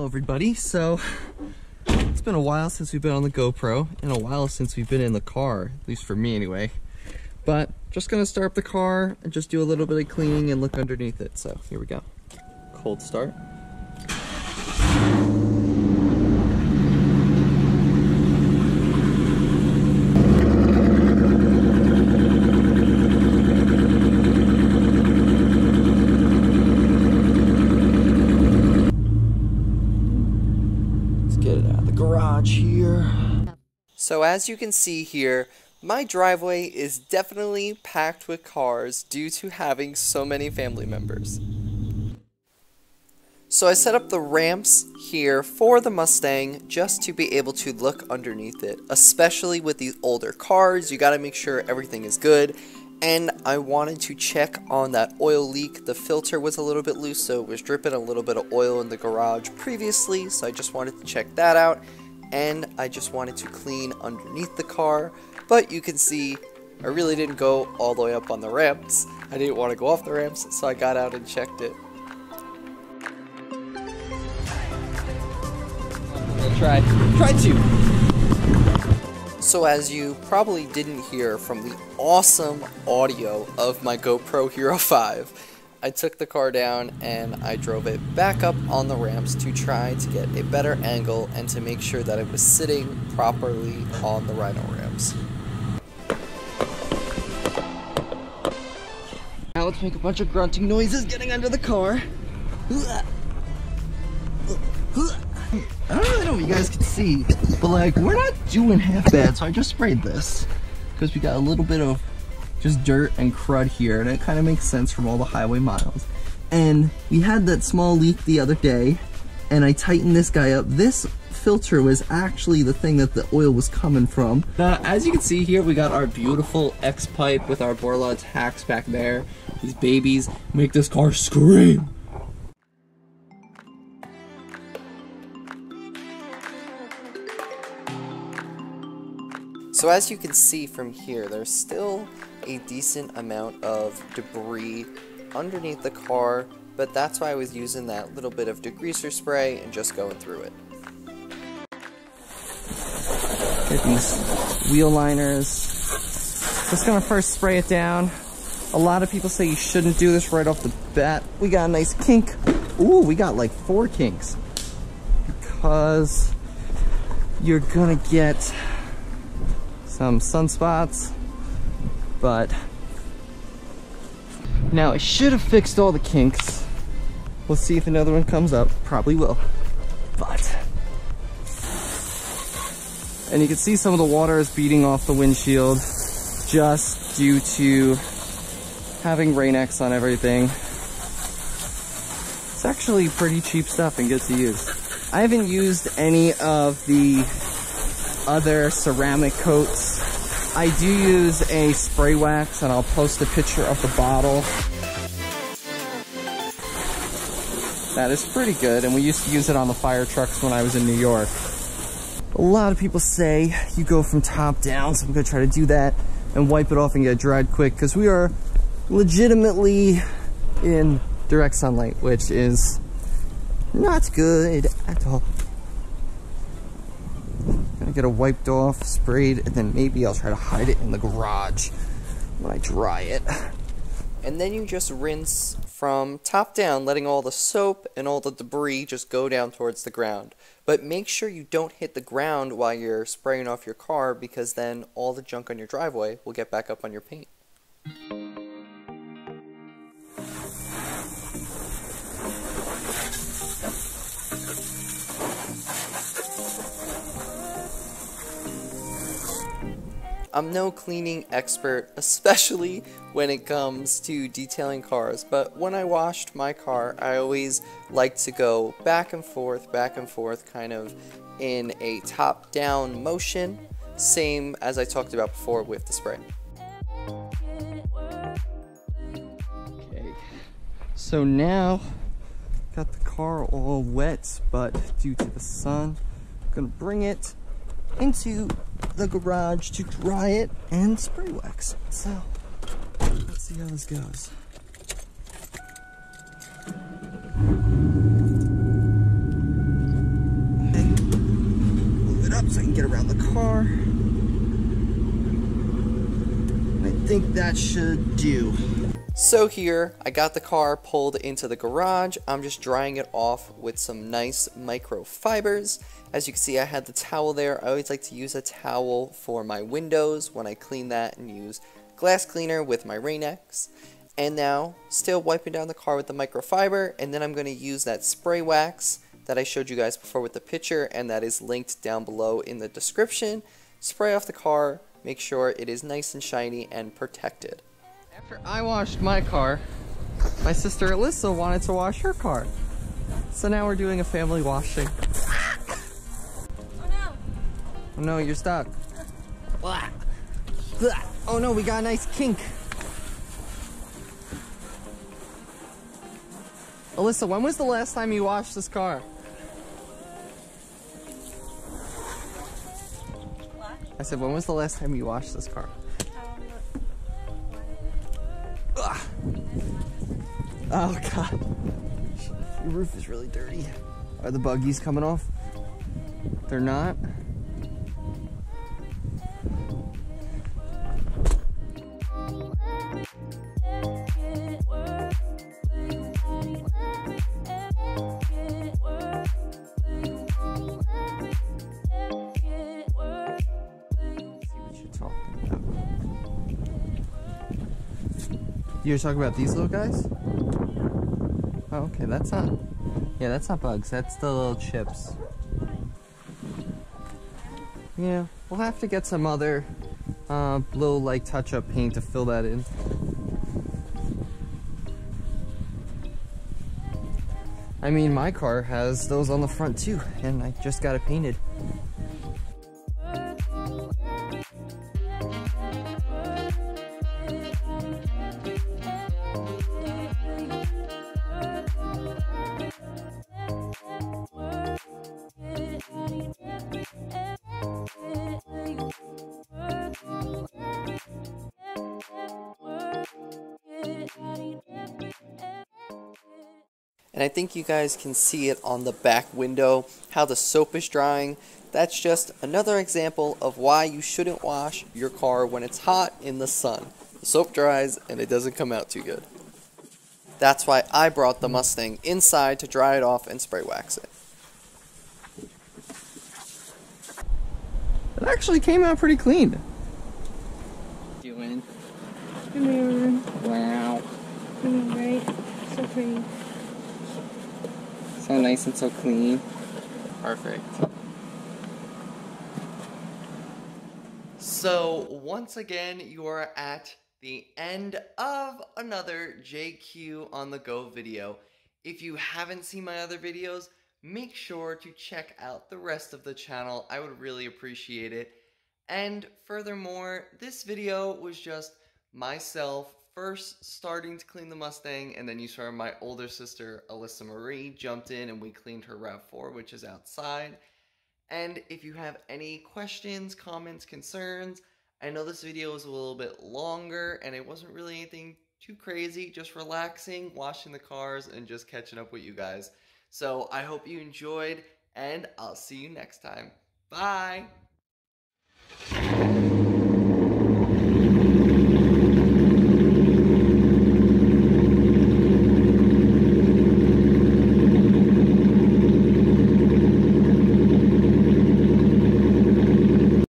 everybody. So it's been a while since we've been on the GoPro and a while since we've been in the car, at least for me anyway. But just gonna start up the car and just do a little bit of cleaning and look underneath it. So here we go. Cold start. Here. So as you can see here, my driveway is definitely packed with cars due to having so many family members. So I set up the ramps here for the Mustang just to be able to look underneath it, especially with these older cars. You gotta make sure everything is good. And I wanted to check on that oil leak. The filter was a little bit loose, so it was dripping a little bit of oil in the garage previously, so I just wanted to check that out. And I just wanted to clean underneath the car, but you can see I really didn't go all the way up on the ramps. I didn't want to go off the ramps, so I got out and checked it. Try to. So as you probably didn't hear from the awesome audio of my GoPro Hero 5, I took the car down and I drove it back up on the ramps to try to get a better angle and to make sure that it was sitting properly on the Rhino ramps. Now let's make a bunch of grunting noises getting under the car. I don't really know what you guys can see, but like, we're not doing half bad, so I just sprayed this because we got a little bit of just dirt and crud here, and it kind of makes sense from all the highway miles. And we had that small leak the other day, and I tightened this guy up. This filter was actually the thing that the oil was coming from. As you can see here, we got our beautiful X-pipe with our Borlaug hacks back there. These babies make this car scream. So as you can see from here, there's still a decent amount of debris underneath the car, but that's why I was using that little bit of degreaser spray and just going through it. Get these wheel liners. Just gonna first spray it down. A lot of people say you shouldn't do this right off the bat. We got a nice kink. Ooh, we got like 4 kinks. Because you're gonna get some sunspots, but now I should have fixed all the kinks. We'll see if another one comes up. Probably will. But, and you can see some of the water is beating off the windshield just due to having Rain-X on everything. It's actually pretty cheap stuff and good to use. I haven't used any of the other ceramic coats. I do use a spray wax, and I'll post a picture of the bottle. That is pretty good, and we used to use it on the fire trucks when I was in New York. A lot of people say you go from top down, so I'm gonna try to do that and wipe it off and get it dried quick, because we are legitimately in direct sunlight, which is not good at all. Gonna get it wiped off, sprayed, and then maybe I'll try to hide it in the garage when I dry it. And then you just rinse from top down, letting all the soap and all the debris just go down towards the ground. But make sure you don't hit the ground while you're spraying off your car, because then all the junk on your driveway will get back up on your paint. I'm no cleaning expert, especially when it comes to detailing cars, but when I washed my car, I always like to go back and forth, kind of in a top-down motion, same as I talked about before with the spray. Okay, so now, got the car all wet, but due to the sun, I'm gonna bring it into the garage to dry it and spray wax. So let's see how this goes. up so I can get around the car. I think that should do. So here, I got the car pulled into the garage. I'm just drying it off with some nice microfibers. As you can see, I had the towel there. I always like to use a towel for my windows when I clean that and use glass cleaner with my Rain-X. And now, still wiping down the car with the microfiber, and then I'm going to use that spray wax that I showed you guys before with the picture, and that is linked down below in the description. Spray off the car, make sure it is nice and shiny and protected. After I washed my car, my sister Alyssa wanted to wash her car. So now we're doing a family washing. Oh no! Oh no, you're stuck. Oh no, we got a nice kink. Alyssa, when was the last time you washed this car? What? I said, when was the last time you washed this car? Oh god. Your roof is really dirty. Are the buggies coming off? They're not? You were talking about these little guys? Oh, okay, that's not... Yeah, that's not bugs, that's the little chips. Yeah, we'll have to get some other little, like, touch-up paint to fill that in. I mean, my car has those on the front, too, and I just got it painted. And I think you guys can see it on the back window, how the soap is drying. That's just another example of why you shouldn't wash your car when it's hot in the sun. The soap dries and it doesn't come out too good. That's why I brought the Mustang inside to dry it off and spray wax it. It actually came out pretty clean. Doing. Wow. Right. So pretty. So nice and so clean. Perfect. So once again, you are at the end of another JQ on the Go video. If you haven't seen my other videos, make sure to check out the rest of the channel. I would really appreciate it. And furthermore, this video was just myself first starting to clean the Mustang, and then you saw my older sister Alyssa Marie jumped in and we cleaned her Rav4, which is outside. And if you have any questions, comments, concerns, I know this video was a little bit longer and it wasn't really anything too crazy, just relaxing, washing the cars, and just catching up with you guys. So I hope you enjoyed, and I'll see you next time. Bye!